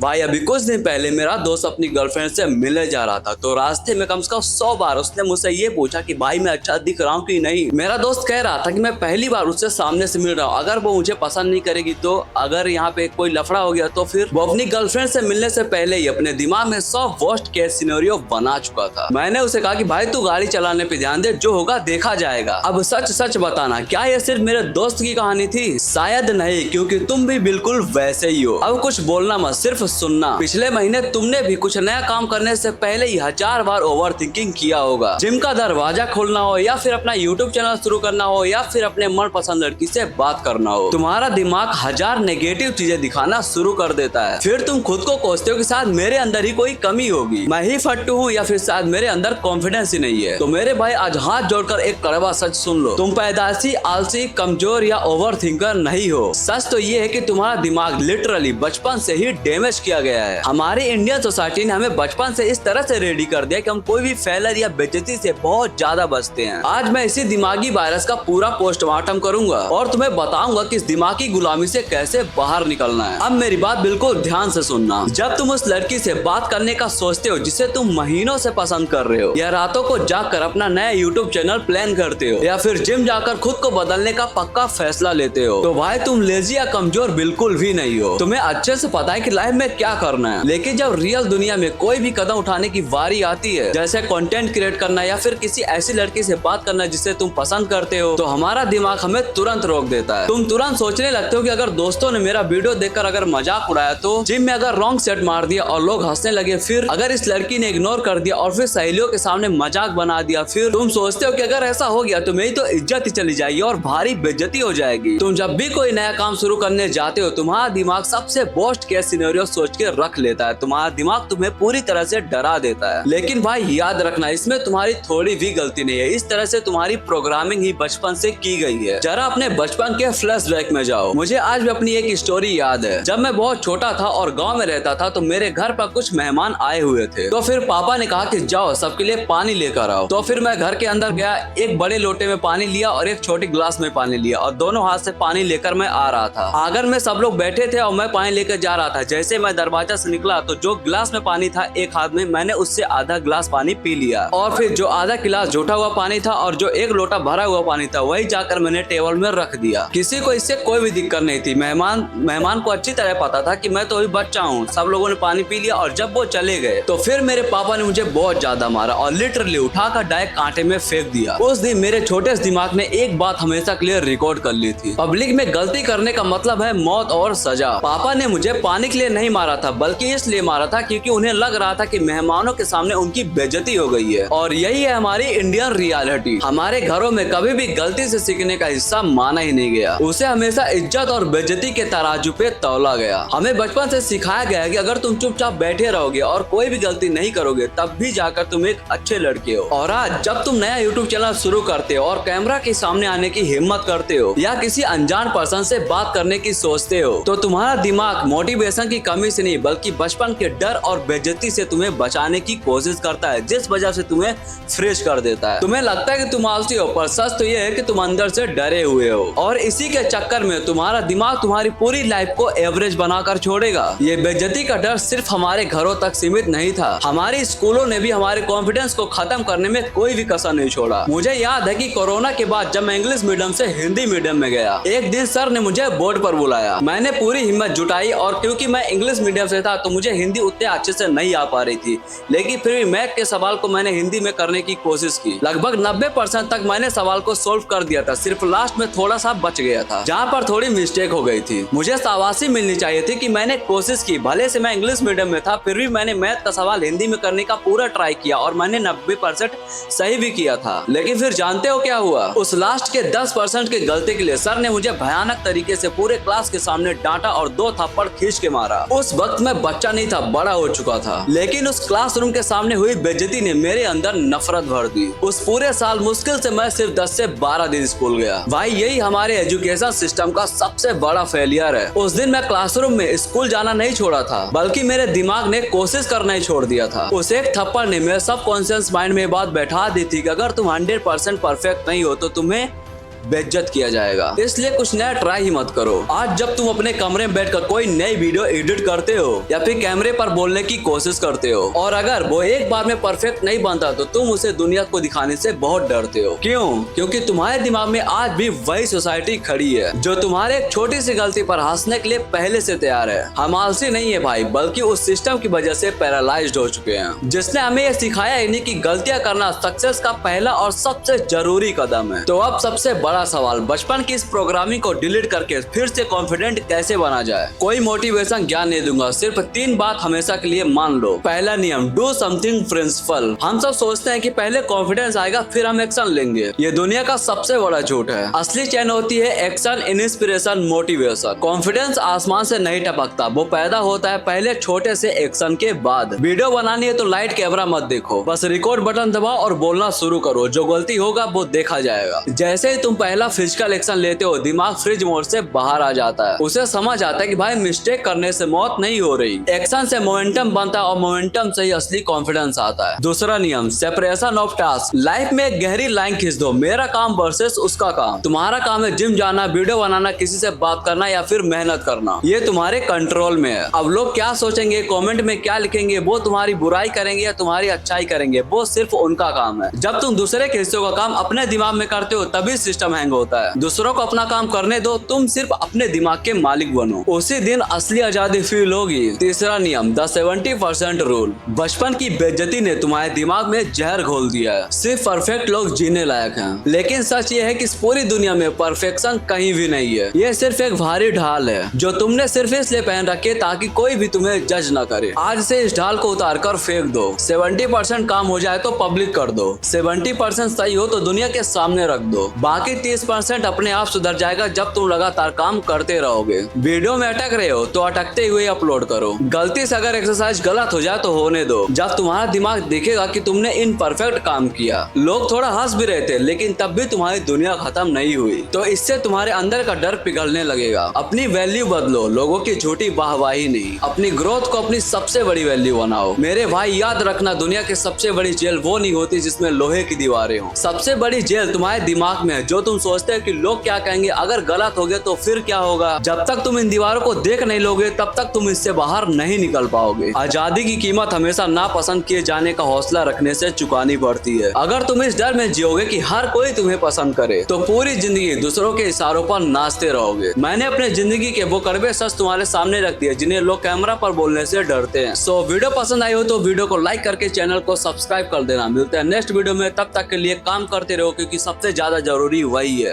भाई अभी कुछ दिन पहले मेरा दोस्त अपनी गर्लफ्रेंड से मिलने जा रहा था, तो रास्ते में कम से कम 100 बार उसने मुझसे ये पूछा कि भाई मैं अच्छा दिख रहा हूँ कि नहीं। मेरा दोस्त कह रहा था कि मैं पहली बार उससे सामने से मिल रहा हूँ, अगर वो मुझे पसंद नहीं करेगी तो अगर यहाँ पे कोई लफड़ा हो गया तो फिर वो अपनी गर्लफ्रेंड से मिलने से पहले ही अपने दिमाग में 100 वर्स्ट केस सिनेरियो बना चुका था। मैंने उसे कहा कि भाई तू गाड़ी चलाने पे ध्यान दे, जो होगा देखा जाएगा। अब सच सच बताना, क्या ये सिर्फ मेरे दोस्त की कहानी थी? शायद नहीं, क्योंकि तुम भी बिल्कुल वैसे ही हो। अब कुछ बोलना मत, सिर्फ सुनना। पिछले महीने तुमने भी कुछ नया काम करने से पहले ही 1000 बार ओवर थिंकिंग किया होगा। जिम का दरवाजा खोलना हो, या फिर अपना यूट्यूब चैनल शुरू करना हो, या फिर अपने मनपसंद लड़की से बात करना हो, तुम्हारा दिमाग 1000 नेगेटिव चीजें दिखाना शुरू कर देता है। फिर तुम खुद को कोसते हो कि शायद मेरे अंदर ही कोई कमी होगी, मैं ही फट्टू हूँ, या फिर शायद मेरे अंदर कॉन्फिडेंस ही नहीं है। तो मेरे भाई आज हाथ जोड़कर एक कड़वा सच सुन लो, तुम पैदाइशी आलसी, कमजोर या ओवर थिंकर नहीं हो। सच तो ये है कि तुम्हारा दिमाग लिटरली बचपन से ही डैमेज किया गया है। हमारी इंडियन सोसाइटी ने हमें बचपन से इस तरह से रेडी कर दिया कि हम कोई भी फेलर या बेइज्जती से बहुत ज्यादा बचते हैं। आज मैं इसी दिमागी वायरस का पूरा पोस्टमार्टम करूंगा और तुम्हें बताऊंगा कि इस दिमागी गुलामी से कैसे बाहर निकलना है। अब मेरी बात बिल्कुल ध्यान से सुनना। जब तुम उस लड़की से बात करने का सोचते हो जिसे तुम महीनों से पसंद कर रहे हो, या रातों को जाकर अपना नया यूट्यूब चैनल प्लान करते हो, या फिर जिम जाकर खुद को बदलने का पक्का फैसला लेते हो, तो भाई तुम लेजी या कमजोर बिल्कुल भी नहीं हो। तुम्हें अच्छे से पता है कि लाइफ में क्या करना है। लेकिन जब रियल दुनिया में कोई भी कदम उठाने की बारी आती है, जैसे कंटेंट क्रिएट करना या फिर किसी ऐसी लड़की से बात करना जिसे तुम पसंद करते हो, तो हमारा दिमाग हमें तुरंत रोक देता है। तुम तुरंत सोचने लगते हो कि अगर दोस्तों ने मेरा वीडियो देखकर अगर मजाक उड़ाया, तो जिम में अगर रॉन्ग सेट मार दिया और लोग हंसने लगे, फिर अगर इस लड़की ने इग्नोर कर दिया और फिर सहेलियों के सामने मजाक बना दिया, फिर तुम सोचते हो कि अगर ऐसा हो गया तो मेरी तो इज्जत ही चली जाएगी और भारी बेइज्जती हो जाएगी। तुम जब भी कोई नया काम शुरू करने जाते हो, तुम्हारा दिमाग सबसे वर्स्ट केस सिनेरियो सोच के रख लेता है। तुम्हारा दिमाग तुम्हें पूरी तरह से डरा देता है। लेकिन भाई याद रखना, इसमें तुम्हारी थोड़ी भी गलती नहीं है। इस तरह से तुम्हारी प्रोग्रामिंग ही बचपन से की गई है। जरा अपने बचपन के फ्लैशबैक में जाओ। मुझे आज भी अपनी एक स्टोरी याद है। जब मैं बहुत छोटा था और गाँव में रहता था, तो मेरे घर पर कुछ मेहमान आए हुए थे। तो फिर पापा ने कहा कि जाओ सबके लिए पानी लेकर आओ। तो फिर मैं घर के अंदर गया, एक बड़े लोटे में पानी लिया और एक छोटी गिलास में पानी लिया, और दोनों हाथ से पानी लेकर मैं आ रहा था। आंगन में सब लोग बैठे थे और मैं पानी लेकर जा रहा था। जैसे मैं दरवाजा से निकला, तो जो गिलास में पानी था एक हाथ में, मैंने उससे आधा गिलास पानी पी लिया, और फिर जो आधा गिलास झूठा हुआ पानी था और जो एक लोटा भरा हुआ पानी था, वही जाकर मैंने टेबल में रख दिया। किसी को इससे कोई भी दिक्कत नहीं थी। मेहमान को अच्छी तरह पता था कि मैं तो अभी बच्चा हूँ। सब लोगों ने पानी पी लिया, और जब वो चले गए तो फिर मेरे पापा ने मुझे बहुत ज्यादा मारा और लिटरली उठाकर डायरेक्ट कांटे में फेंक दिया। उस दिन मेरे छोटे से दिमाग ने एक बात हमेशा क्लियर रिकॉर्ड कर ली थी, पब्लिक में गलती करने का मतलब है मौत और सजा। पापा ने मुझे पानी के लिए नहीं मारा था, बल्कि इसलिए मारा था क्योंकि उन्हें लग रहा था कि मेहमानों के सामने उनकी बेइज्जती हो गई है। और यही है हमारी इंडियन रियलिटी। हमारे घरों में कभी भी गलती से सीखने का हिस्सा माना ही नहीं गया। उसे हमेशा इज्जत और बेइज्जती के तराजू पे तौला गया। हमें बचपन से सिखाया गया है कि अगर तुम चुपचाप बैठे रहोगे और कोई भी गलती नहीं करोगे, तब भी जाकर तुम एक अच्छे लड़के हो। और आज जब तुम नया यूट्यूब चैनल शुरू करते हो और कैमरा के सामने आने की हिम्मत करते हो, या किसी अनजान पर्सन से बात करने की सोचते हो, तो तुम्हारा दिमाग मोटिवेशन की कमी से नहीं, बल्कि बचपन के डर और बेइज्जती से तुम्हें बचाने की कोशिश करता है, जिस वजह से तुम्हें फ्रेश कर देता है। तुम्हें लगता है कि तुम आलसी हो, पर सच तो ये है कि तुम अंदर से डरे हुए हो। और इसी के चक्कर में तुम्हारा दिमाग तुम्हारी पूरी लाइफ को एवरेज बनाकर छोड़ेगा। ये बेइज्जती का डर सिर्फ हमारे घरों तक सीमित नहीं था। हमारे स्कूलों ने भी हमारे कॉन्फिडेंस को खत्म करने में कोई भी कसर नहीं छोड़ा। मुझे याद है कि कोरोना के बाद जब मैं इंग्लिश मीडियम से हिंदी मीडियम में गया, एक दिन सर ने मुझे बोर्ड पर बुलाया। मैंने पूरी हिम्मत जुटाई, और क्योंकि मैं इंग्लिश मीडियम से था तो मुझे हिंदी उतने अच्छे से नहीं आ पा रही थी, लेकिन फिर भी मैथ के सवाल को मैंने हिंदी में करने की कोशिश की। लगभग 90% तक मैंने सवाल को सोल्व कर दिया था। सिर्फ लास्ट में थोड़ा सा बच गया था, जहाँ पर थोड़ी मिस्टेक हो गई थी। मुझे शाबाशी मिलनी चाहिए थी कि मैंने कोशिश की। भले से मैं इंग्लिश मीडियम में था, फिर भी मैंने मैथ का सवाल हिंदी में करने का पूरा ट्राई किया, और मैंने 90% सही भी किया था। लेकिन फिर जानते हो क्या हुआ? उस लास्ट के 10% की गलती के लिए सर ने मुझे भयानक तरीके से पूरे क्लास के सामने डांटा और 2 थप्पड़ खींच के मारा। उस वक्त मैं बच्चा नहीं था, बड़ा हो चुका था, लेकिन उस क्लासरूम के सामने हुई बेइज्जती ने मेरे अंदर नफरत भर दी। उस पूरे साल मुश्किल से मैं सिर्फ 10 से 12 दिन स्कूल गया। भाई यही हमारे एजुकेशन सिस्टम का सबसे बड़ा फेलियर है। उस दिन मैं क्लासरूम में स्कूल जाना नहीं छोड़ा था, बल्कि मेरे दिमाग ने कोशिश करना ही छोड़ दिया था। उस एक थप्पड़ ने मेरे सबकॉन्शियस माइंड में बात बैठा दी थी कि अगर तुम 100% परफेक्ट नहीं हो तो तुम्हें बेइज्जत किया जाएगा। इसलिए कुछ नया ट्राई ही मत करो। आज जब तुम अपने कमरे में बैठकर कोई नई वीडियो एडिट करते हो या फिर कैमरे पर बोलने की कोशिश करते हो और अगर वो एक बार में परफेक्ट नहीं बनता तो तुम उसे दुनिया को दिखाने से बहुत डरते हो। क्यों? क्योंकि तुम्हारे दिमाग में आज भी वही सोसाइटी खड़ी है जो तुम्हारे एक छोटी सी गलती पर हंसने के लिए पहले से तैयार है। हम आलसी नहीं है भाई, बल्कि उस सिस्टम की वजह से पैरालाइज्ड हो चुके हैं जिसने हमें यह सिखाया ही नहीं कि गलतियां करना सक्सेस का पहला और सबसे जरूरी कदम है। तो अब सबसे बड़ा सवाल, बचपन की इस प्रोग्रामिंग को डिलीट करके फिर से कॉन्फिडेंट कैसे बना जाए? कोई मोटिवेशन ज्ञान नहीं दूंगा, सिर्फ 3 बात हमेशा के लिए मान लो। पहला नियम, डू समथिंग प्रिंसिपल। हम सब सोचते हैं कि पहले कॉन्फिडेंस आएगा फिर हम एक्शन लेंगे। ये दुनिया का सबसे बड़ा झूठ है। असली चैन होती है एक्शन, इंस्पिरेशन, मोटिवेशन। कॉन्फिडेंस आसमान से नहीं टपकता, वो पैदा होता है पहले छोटे से एक्शन के बाद। वीडियो बनानी है तो लाइट कैमरा मत देखो, बस रिकॉर्ड बटन दबाओ और बोलना शुरू करो। जो गलती होगा वो देखा जाएगा। जैसे ही तुम पहला फिजिकल एक्शन लेते हो दिमाग फ्रिज मोड से बाहर आ जाता है। उसे समझ आता है कि भाई मिस्टेक करने से मौत नहीं हो रही। एक्शन से मोमेंटम बनता है और मोमेंटम से ही असली कॉन्फिडेंस आता है। दूसरा नियम, सेपरेशन ऑफ टास्क। लाइफ में एक गहरी लाइन खींच दो, मेरा काम वर्सेस उसका काम। तुम्हारा काम है जिम जाना, वीडियो बनाना, किसी से बात करना या फिर मेहनत करना। ये तुम्हारे कंट्रोल में है। अब लोग क्या सोचेंगे, कमेंट में क्या लिखेंगे, वो तुम्हारी बुराई करेंगे या तुम्हारी अच्छाई करेंगे, वो सिर्फ उनका काम है। जब तुम दूसरे के हिस्सों का काम अपने दिमाग में करते हो तभी सिस्टम हैंग होता है। दूसरों को अपना काम करने दो, तुम सिर्फ अपने दिमाग के मालिक बनो, उसी दिन असली आजादी फील होगी। तीसरा नियम, द 70% रूल। बचपन की बेइज्जती ने तुम्हारे दिमाग में जहर घोल दिया है। सिर्फ परफेक्ट लोग जीने लायक हैं, लेकिन सच ये है कि इस पूरी दुनिया में परफेक्शन कहीं भी नहीं है। ये सिर्फ एक भारी ढाल है जो तुमने सिर्फ इसलिए पहन रखी है ताकि कोई भी तुम्हें जज न करे। आज से इस ढाल को उतार कर फेंक दो। 70% काम हो जाए तो पब्लिक कर दो, 70% सही हो तो दुनिया के सामने रख दो, बाकी 30% अपने आप सुधर जाएगा जब तुम लगातार काम करते रहोगे। वीडियो में अटक रहे हो तो अटकते हुए अपलोड करो। गलती से अगर एक्सरसाइज गलत हो जाए तो होने दो। जब तुम्हारा दिमाग देखेगा कि तुमने इनपरफेक्ट काम किया, लोग थोड़ा हंस भी रहे थे लेकिन तब भी तुम्हारी दुनिया खत्म नहीं हुई, तो इससे तुम्हारे अंदर का डर पिघलने लगेगा। अपनी वैल्यू बदलो, लोगों की झूठी वाहवाही नहीं। अपनी ग्रोथ को अपनी सबसे बड़ी वैल्यू बनाओ। मेरे भाई याद रखना, दुनिया की सबसे बड़ी जेल वो नहीं होती जिसमें लोहे की दीवारें हो। सबसे बड़ी जेल तुम्हारे दिमाग में है। जो तुम सोचते हो कि लोग क्या कहेंगे, अगर गलत हो गए तो फिर क्या होगा, जब तक तुम इन दीवारों को देख नहीं लोगे तब तक तुम इससे बाहर नहीं निकल पाओगे। आजादी की कीमत हमेशा नापसंद किए जाने का हौसला रखने से चुकानी पड़ती है। अगर तुम इस डर में जियोगे कि हर कोई तुम्हें पसंद करे तो पूरी जिंदगी दूसरों के इशारों पर नाचते रहोगे। मैंने अपने जिंदगी के वो कड़वे सच तुम्हारे सामने रख दिए जिन्हें लोग कैमरा पर बोलने से डरते हैं। सो वीडियो पसंद आई हो तो वीडियो को लाइक करके चैनल को सब्सक्राइब कर देना। मिलते हैं नेक्स्ट वीडियो में, तब तक के लिए काम करते रहो क्योंकि सबसे ज्यादा जरूरी वही है।